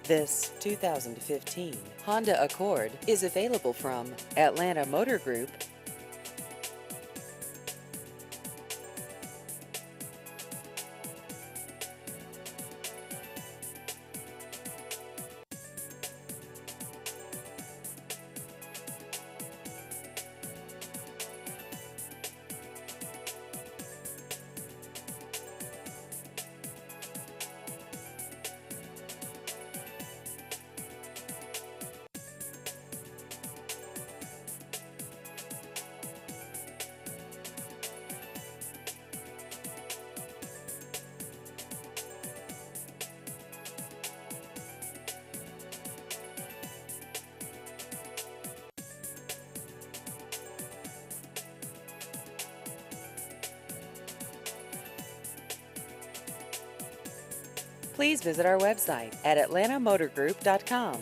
This 2015 Honda Accord is available from Atlanta Motor Group. Please visit our website at atlantamotorgroup.com.